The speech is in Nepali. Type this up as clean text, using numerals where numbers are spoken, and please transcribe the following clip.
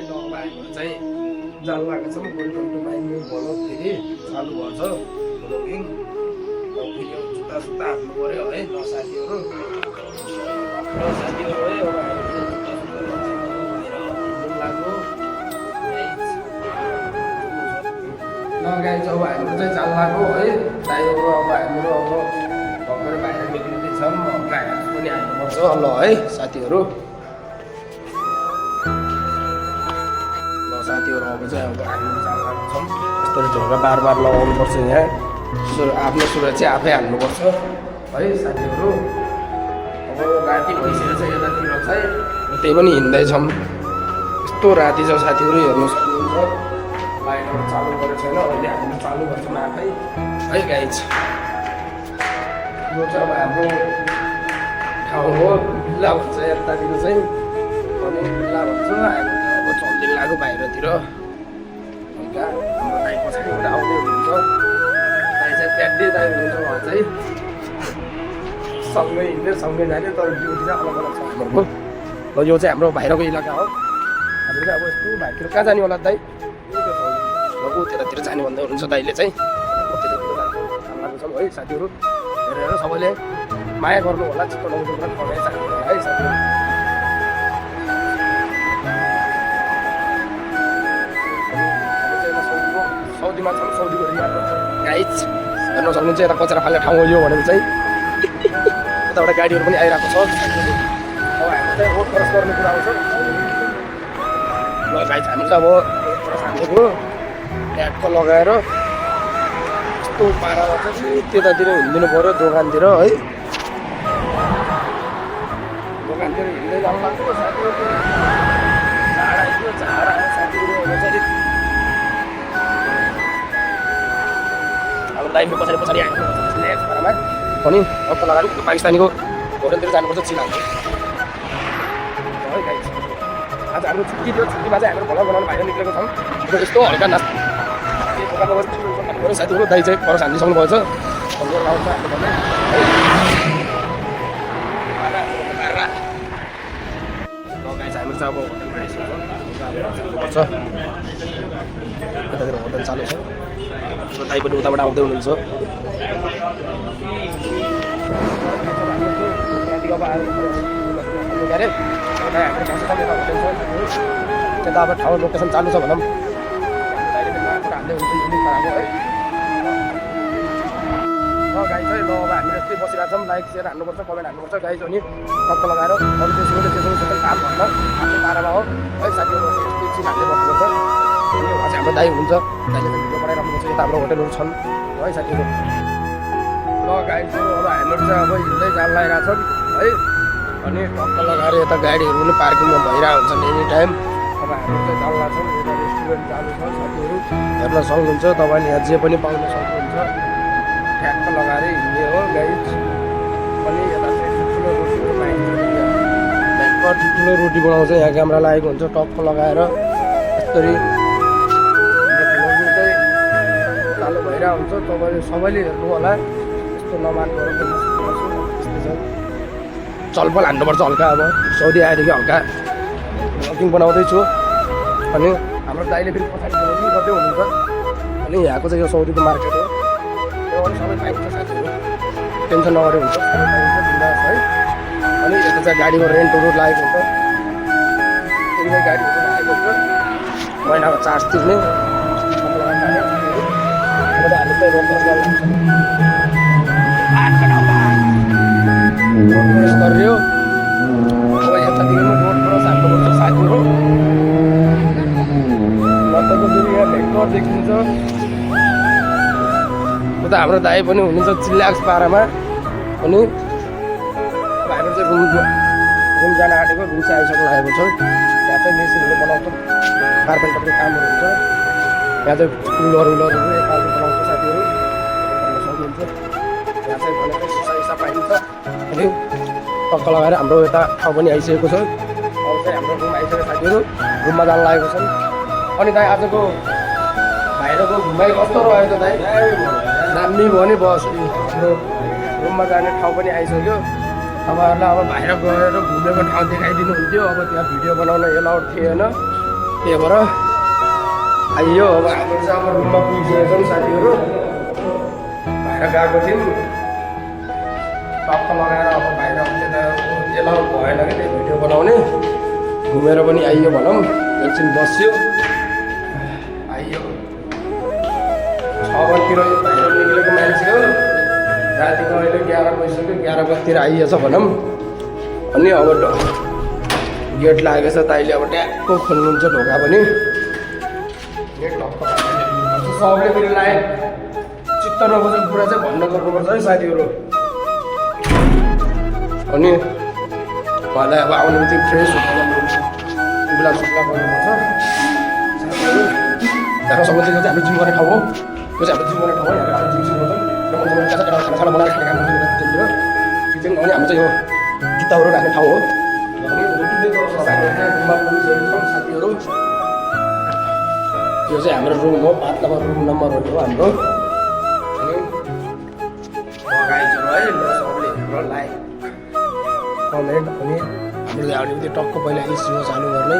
ल भाइहरू चाहिँ जान लागेको छौँ। Welcome to my new blog फेरि चालु भएछ ब्लगिङ। फेरि जुत्ता सुत्ता हाल्नु पऱ्यो है ल साथीहरू। ल साथीहरू है अब हामीले जुत्ता सुत्ता बाहिर लाग्यो। ल गाइस अब हाम्रो चाहिँ चाल लाग्यो है। ड्राइभर अब हाम्रो अब भर्खर बाहिर निक्लिँदैछौँ। अब गाइस पनि हाल्नुपर्छ ल है साथीहरू। साथीहरू अब चाहिँ अब हामी चाल लागेको छौँ। यस्तरी झोला बार लगाउनुपर्छ यहाँ। आफ्नो सुरक्षा आफै हाल्नुपर्छ है साथीहरू। अब राति भइसकेको छ यतातिर चाहिँ त्यही पनि हिँड्दैछौँ। यस्तो राति छ साथीहरू हेर्नु सक्नुहुन्छ। लाइटहरू चालु गरेको छैन अहिले हामी चालु गर्छौँ आफै है गाइस। यो चाहिँ अब हाम्रो ठाउँ हो बिल्ला भन्छ यतातिर चाहिँ अनि बिल्ला भन्छ। हामी अब चल्दिन लाग्यो बाहिरतिर। हल्का हाम्रो दाइ पछाडिबाट आउँदै हुनुहुन्छ। दाइ चाहिँ प्याड्दै दाइ हुनुहुन्छ उहाँ चाहिँ सँगै हिँड्दै सँगै जाने तर ड्युटी चाहिँ अलग अलग छ हाम्रो। ल यो चाहिँ हाम्रो बाहिरको इलाका हो। हामीले चाहिँ अब यस्तो भाइतिर कहाँ जाने होला दाइ? ऊ त्यतातिर जाने भन्दै हुनुहुन्छ दाइले चाहिँ। त्यतातिर जानु छौँ है साथीहरू। हेरेर सबैले माया गर्नु होला। चित्त नौलो पनि खगाइ साथीहरू है साथीहरू। सौदीमा छौँ। सौदीको गाइस हेर्न सक्नुहुन्छ। यता कचरा फाल्ने ठाउँ हो यो भनेको चाहिँ। यताबाट गाडीहरू पनि आइरहेको छ। अब हामी चाहिँ रोड क्रस गर्ने कुरा आउँछ। ल गाइस हामी चाहिँ अब रोड क्रस हालेको ट्यागको लगाएर यस्तो पारामा चाहिँ त्यतातिर हिँडिदिनु पऱ्यो दोकानतिर है। दोकानतिर हिँड्दै जानु लाग्छ साथीहरू। झाडा आइदियो झाडा साथीहरू चाहिँ हाम्रो दाइको पछाडि आएको पारामा अनि अर्को लगाएर पाकिस्तानीको होटलतिर जानुपर्छ चिनाको है गाइस। आज हाम्रो छुट्टी थियो। छुट्टीमा चाहिँ हाम्रो भला बनाउनु बाहिर निक्लेको छौँ। यस्तो हल्का नाच साथीहरू। दाइ चाहिँ फरस हालिसक्नु भएछ। आउँछ गाइस हाम्रो चाहिँ अब होटलमा आइसक्छ। यतातिर होटल चालु छ। दाइ पनि उताबाट आउँदै हुनुहुन्छ। त्यता अब ठाउँ लोकेसन चालु छ भनौँ। हाल्दै हुन्छ युनिक पाराको है। गाइस है ल अब हामीले यस्तै बसिरहेको छौँ। लाइक सेयर हाल्नुपर्छ कमेन्ट हाल्नुपर्छ गाइस। अनि टक्क लगाएर अरू त्यसो काम भन्न आफ्नै पारामा हो है साथीहरू। यस्तै चिज हाल्दै बस्नुपर्छ। अनि उहाँ चाहिँ हाम्रो दाइ हुनुहुन्छ। दाइले चाहिँ भिडियो बनाइराख्नुपर्छ। यता हाम्रो होटलहरू छन् है साथीहरू। ल गाइसहरू अब हामीहरू चाहिँ अब हिँड्दै जान लगाइरहेको छौँ है। अनि टक्क लगाएर यता गाडीहरू पनि पार्किङमा भइरहेको हुन्छन् एनी टाइम। अब हामी चाहिँ जान लाग्छौँ। यता रेस्टुरेन्ट चालु छ साथीहरू। हेर्न सक्नुहुन्छ तपाईँले यहाँ जे पनि पाउन सक्नुहुन्छ। ठ्याक्क लगाएर हिँड्ने हो गाइस। अनि यता चाहिँ ठुल्ठुलो रोटीहरू पाइन्छ। ठुल्ठुलो रोटी बनाउँछ यहाँ क्यामेरा लागेको हुन्छ टक्क लगाएर यस्तरी चाहिँ चालु भइरहेको हुन्छ। तपाईँले सबैले हेर्नु होला। यस्तो नमान्नु यस्तै छ। चलपल हान्नुपर्छ हल्का। अब सौदी आएदेखि हल्का ब्लगिङ बनाउँदैछु। अनि हाम्रो दाइले फेरि पछाडि ब्लगिङ गर्दै हुनुहुन्छ। अनि यहाँको चाहिँ यो सौदीको मार्केट हो। यो पनि सबै पाइन्छ साथीहरू। टेन्सन नगरे हुन्छ सबै पाइन्छ बिन्दास है। अनि यता चाहिँ गाडीको रेन्टहरू लागेको हुन्छ। त्यही गाडीहरू लागेको हुन्छ। महिनाको चार्ज तिर्ने हामी चाहिँ रोड क्रस गर्नु गऱ्यो। अब यतातिर रोड क्रस हाल्नुपर्छ साथीहरू। लद्दाखको फेरि यहाँ भेक्टर देखिन्छ। उता हाम्रो दाइ पनि हुनुहुन्छ चिल्लाक्स पारामा। अनि अब हाम्रो चाहिँ रुम जान आँटेको। रुम चाहिँ आइसक्नु लागेको छ। त्यहाँ चाहिँ मेसिनहरू बनाउँछ। कार्पेन्टरको कामहरू हुन्छ। यहाँ चाहिँ कुलरहरू यताहरू बनाउँछ साथीहरू। सक्नुहुन्छ यहाँ चाहिँ भनेको सिसा पाइन्छ। अनि टक्क लगाएर हाम्रो यता ठाउँ पनि आइसकेको छ। अब चाहिँ हाम्रो रुम आइसक्यो साथीहरू। रुममा जान लागेको छन्। अनि दाइ आजको बाहिरको घुमाइ कस्तो रह्यो त दाइ? दामी भयो नि बस। हाम्रो रुममा जाने ठाउँ पनि आइसक्यो। तपाईँहरूलाई अब बाहिर गएर घुमेको ठाउँ देखाइदिनु हुन्थ्यो। अब त्यहाँ भिडियो बनाउन एलाउड थिएन। त्यही भएर आइयो अब हाम्रो चाहिँ अब रुममा पुगिसकेका छौँ साथीहरू बाहिर गएको थियौँ टक्क लगाएर अब बाहिर त्यता एलाउ भएन कि त्यो भिडियो बनाउने घुमेर पनि आइयो भनौँ एकछिन बस्यो आइयो 6 बजीतिर बाहिर निक्लेको मान्छे हो रातिको अहिले 11 बजिसक्यो 11 बजीतिर आइएछ भनौँ अनि अब गेट लागेको छ ताइले अब ट्याक्क खोल्नुहुन्छ ढोका पनि सबले फेरि लाइन चित्त नबुझेको कुरा चाहिँ भन्न गर्नुपर्छ है साथीहरू अनि उहाँलाई अब आउने बित्तिकै फ्रेस टुप्ला सुप्ला गर्नुपर्छ साथीहरू त्यहाँसम्म चाहिँ हाम्रो जिम गर्ने ठाउँ हो त्यो चाहिँ हाम्रो जिम गर्ने ठाउँ हो यहाँ जिम सिम गर्छ खाना बनाएर खाने काम गर्छ किचनतिर किचन अनि हाम्रो चाहिँ यो जुत्ताहरू राख्ने ठाउँ हो साथीहरू यो चाहिँ हाम्रो रुम हो 5 नम्बर रुम नम्बर हो हाम्रो अनि गाइजहरू है ल सबले हाम्रो लाइक कमेन्ट अनि हाम्रो आउने बित्तिकै टक्क पहिला एसियो चालु गर्ने